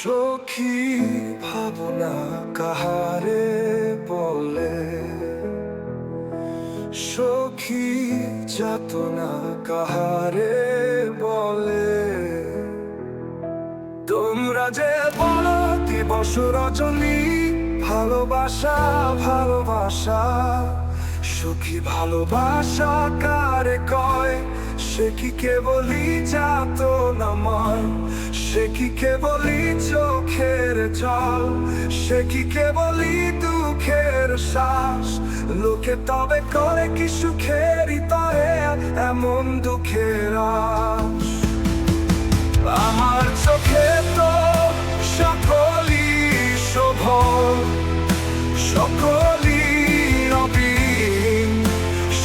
সখী ভাবনা কাহারে বলে, সখী যাতনা কাহারে বলে। তোমরা যে বলো দিবস রজনী, ভালোবাসা ভালোবাসা, সখী ভালোবাসা কারে কয়? সে কি কেবলই যাতনাময়, সে কি কেবলই চোখের জল, সে কি কেবলই দুঃখের শ্বাস? লোকে তবে করে কি সুখেরই তরে এমন দুঃখের আশ? আমার চোখে তো সকলই শোভন, সকলই নবীন,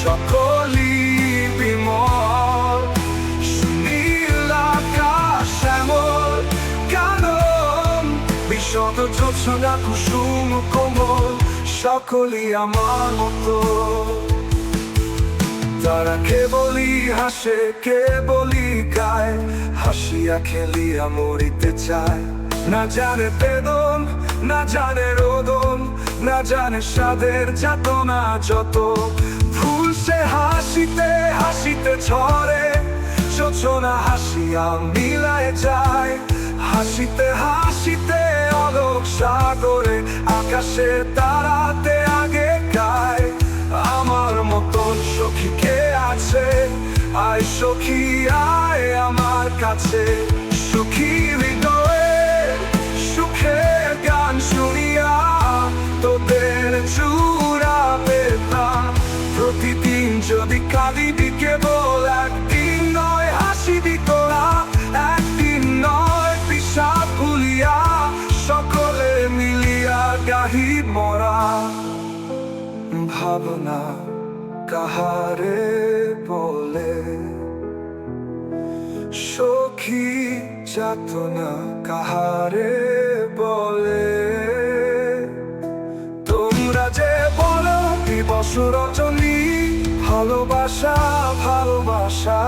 সকলই বিমল। সুনীল আকাশ শ্যামল কানন, বিশদ জোৎস্না কুসুম কোমল, সকলই আমার মতো। তারা কেবলই হাসে কেবলই গায়, হাসিয়া খেলিয়া মরিতে চায়। না জানে বেদন, না জানে রোদন, না জানে সাধের যাতনা যত। ফুল সে হাসিতে হাসিতে ঝরে, যোছনা হাসিয়া মিলায় যায়। হাসিতে হাসিতে অলোক সাগরে, আকাশে তারাতে আগে গায়। আমার মতন সখী কে আছে? আয় সখী আয় আমার কাছে। সুখী হৃদয়ে সুখের গান শুনিয়া তোদের জুড়াবে প্রাণ। প্রতিদিন যদি কাঁদিবি কেবল একদিন নয়, হাসিবি তোরা একদিন নয়। বিষাদ ভুলিয়া সকলে মিলিয়া গাহি মরা। ভাবনা কাহারে বলে, সখী যাতনা কাহারে বলে। তোমরা যে বলো দিবস রজনী, ভালোবাসা ভালোবাসা,